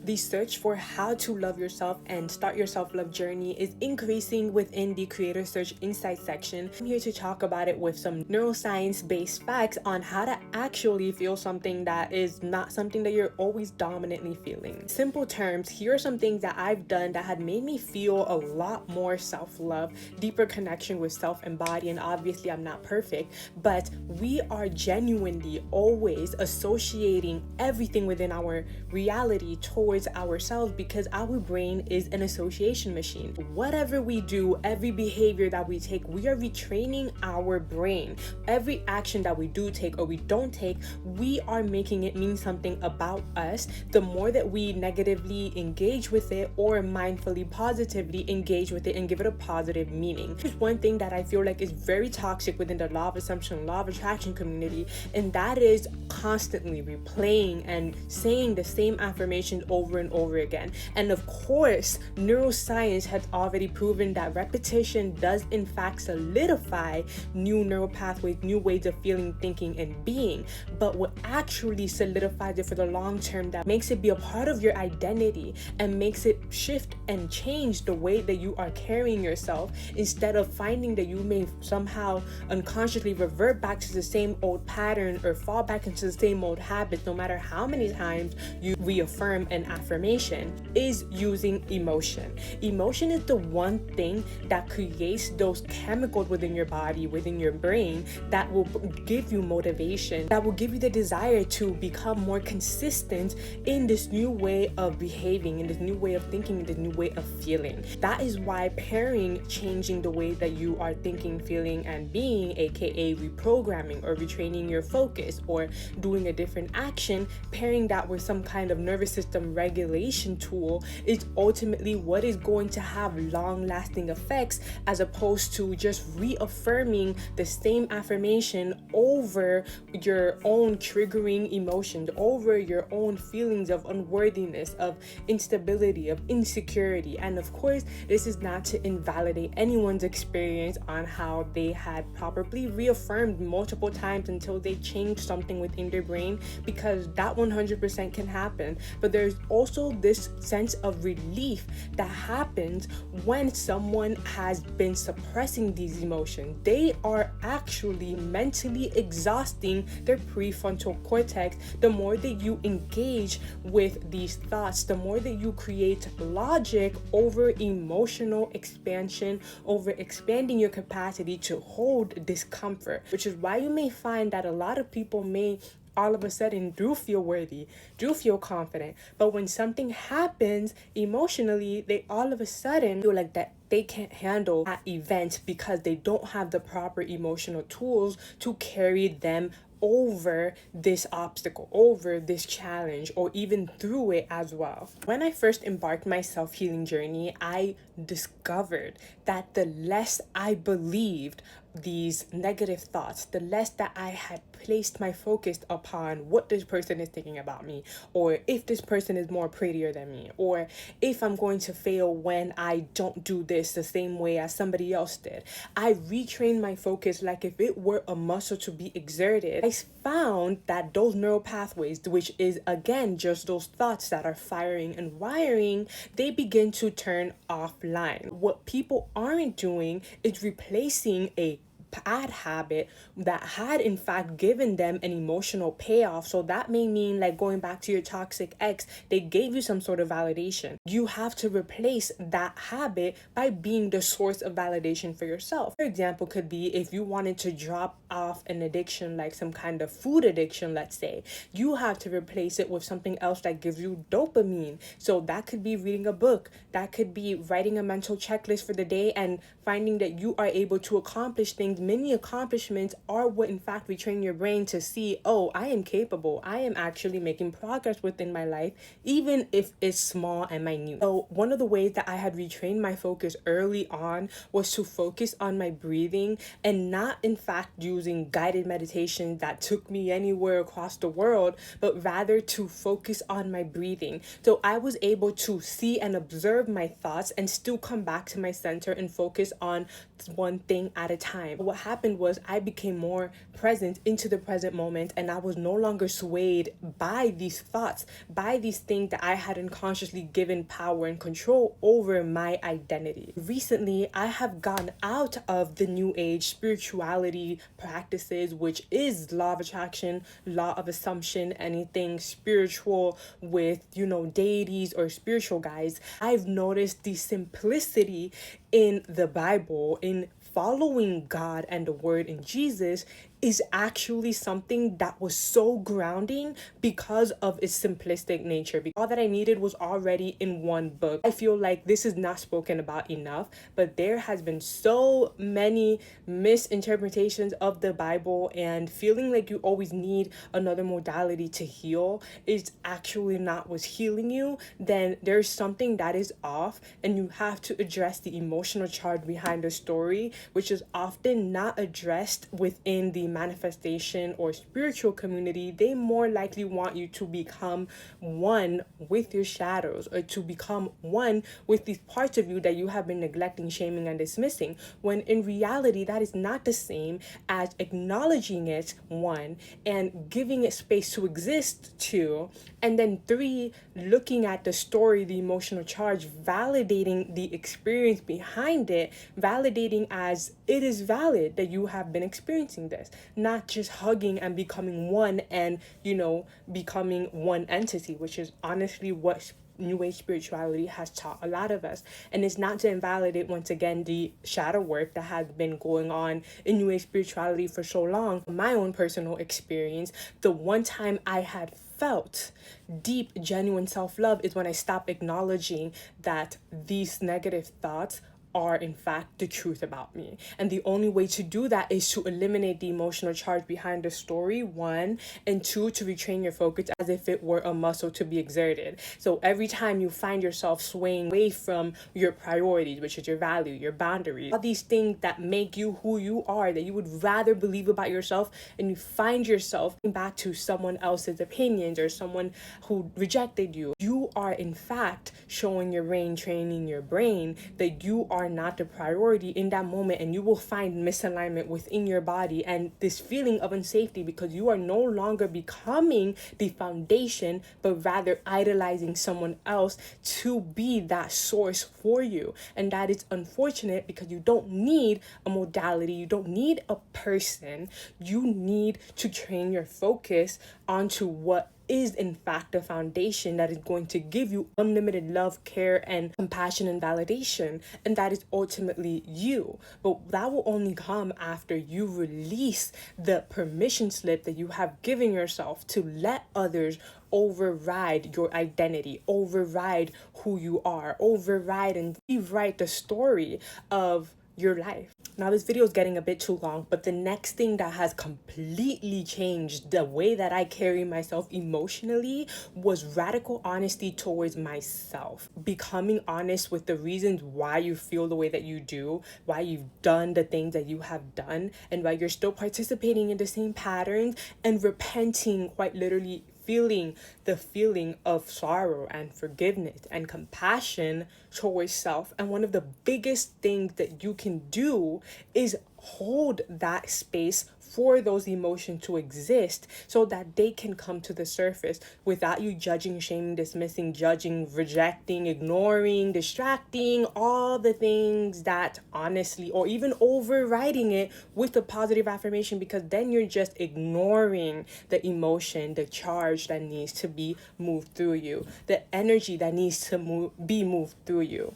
The search for how to love yourself and start your self-love journey is increasing within the Creator Search Insight section. I'm here to talk about it with some neuroscience-based facts on how to actually feel something that is not something that you're always dominantly feeling. Simple terms, here are some things that I've done that had made me feel a lot more self-love, deeper connection with self and body, and obviously I'm not perfect, but we are genuinely always associating everything within our reality towards ourselves because our brain is an association machine. Whatever we do, every behavior that we take, we are retraining our brain. Every action that we do take or we don't take, we are making it mean something about us. The more that we negatively engage with it or mindfully positively engage with it and give it a positive meaning. There's one thing that I feel like is very toxic within the law of assumption, law of attraction community, and that is constantly replaying and saying the same affirmations over and over again. And of course, neuroscience has already proven that repetition does in fact solidify new neural pathways, new ways of feeling, thinking, and being. But what actually solidifies it for the long term, that makes it be a part of your identity and makes it shift and change the way that you are carrying yourself, instead of finding that you may somehow unconsciously revert back to the same old pattern or fall back into the same old habits, no matter how many times you reaffirm an affirmation, is using emotion. Emotion is the one thing that creates those chemicals within your body, within your brain, that will give you motivation, that will give you the desire to become more consistent in this new way of behaving, in this new way of thinking, in this new way of feeling. That is why pairing changing the way that you are thinking, feeling, and being, aka reprogramming or retraining your focus or doing a different action, pairing that with some kind of nervous system regulation tool is ultimately what is going to have long-lasting effects, as opposed to just reaffirming the same affirmation over your own triggering emotions, over your own feelings of unworthiness, of instability, of insecurity. And of course, this is not to invalidate anyone's experience on how they had probably reaffirmed multiple times until they changed something within their brain, because that 100% can happen. But there's also this sense of relief that happens when someone has been suppressing these emotions. They are actually mentally exhausting their prefrontal cortex. The more that you engage with these thoughts, the more that you create logic over emotional expansion, over expanding your capacity to hold discomfort, which is why you may find that a lot of people may all of a sudden do feel worthy, do feel confident, but when something happens emotionally, they all of a sudden feel like that they can't handle that event because they don't have the proper emotional tools to carry them over this obstacle, over this challenge, or even through it as well. When I first embarked my self-healing journey, I discovered that the less I believed these negative thoughts, the less that I had placed my focus upon what this person is thinking about me, or if this person is more prettier than me, or if I'm going to fail when I don't do this the same way as somebody else did. I retrained my focus like if it were a muscle to be exerted. I found that those neural pathways, which is again just those thoughts that are firing and wiring, they begin to turn offline. What people aren't doing is replacing a bad habit that had in fact given them an emotional payoff. So that may mean, like, going back to your toxic ex, they gave you some sort of validation. You have to replace that habit by being the source of validation for yourself. For example, could be if you wanted to drop off an addiction, like some kind of food addiction, let's say, you have to replace it with something else that gives you dopamine. So that could be reading a book, that could be writing a mental checklist for the day and finding that you are able to accomplish things. Many accomplishments are what in fact retrain your brain to see, oh, I am capable, I am actually making progress within my life, even if it's small and minute. So one of the ways that I had retrained my focus early on was to focus on my breathing, and not in fact using guided meditation that took me anywhere across the world, but rather to focus on my breathing. So I was able to see and observe my thoughts and still come back to my center and focus on one thing at a time. what happened was I became more present into the present moment, and I was no longer swayed by these thoughts, by these things that I hadn't consciously given power and control over my identity. Recently, I have gone out of the new age spirituality practices, which is law of attraction, law of assumption, anything spiritual with, deities or spiritual guides. I've noticed the simplicity in the Bible, in following God and the word in Jesus, is actually something that was so grounding because of its simplistic nature. All that I needed was already in one book. I feel like this is not spoken about enough, but there has been so many misinterpretations of the Bible, and feeling like you always need another modality to heal is actually not what's healing you. Then there's something that is off, and you have to address the emotional charge behind the story, which is often not addressed within the manifestation or spiritual community. They more likely want you to become one with your shadows, or to become one with these parts of you that you have been neglecting, shaming, and dismissing, when in reality that is not the same as acknowledging it, one, and giving it space to exist, two, and then three, looking at the story, the emotional charge, validating the experience behind it, validating as it is valid that you have been experiencing this, not just hugging and becoming one and, becoming one entity, which is honestly what New Age spirituality has taught a lot of us. And it's not to invalidate, once again, the shadow work that has been going on in New Age spirituality for so long. My own personal experience, the one time I had felt deep, genuine self-love is when I stopped acknowledging that these negative thoughts are in fact the truth about me. And the only way to do that is to eliminate the emotional charge behind the story, one, and two, to retrain your focus as if it were a muscle to be exerted. So every time you find yourself swaying away from your priorities, which is your value, your boundaries, all these things that make you who you are, that you would rather believe about yourself, and you find yourself back to someone else's opinions or someone who rejected you, you are in fact showing your brain, training your brain that you are not the priority in that moment, and you will find misalignment within your body and this feeling of unsafety because you are no longer becoming the foundation, but rather idolizing someone else to be that source for you. And that is unfortunate because you don't need a modality, you don't need a person, you need to train your focus onto what is in fact the foundation that is going to give you unlimited love, care, and compassion and validation. And that is ultimately you. But that will only come after you release the permission slip that you have given yourself to let others override your identity, override who you are, override and rewrite the story of your life. Now, this video is getting a bit too long, but the next thing that has completely changed the way that I carry myself emotionally was radical honesty towards myself. Becoming honest with the reasons why you feel the way that you do, why you've done the things that you have done, and why you're still participating in the same patterns, and repenting, quite literally feeling the feeling of sorrow and forgiveness and compassion towards self. And one of the biggest things that you can do is hold that space for those emotions to exist so that they can come to the surface without you judging, shaming, dismissing, judging, rejecting, ignoring, distracting, all the things that honestly, or even overriding it with a positive affirmation, because then you're just ignoring the emotion, the charge that needs to be moved through you, the energy that needs to be moved through you.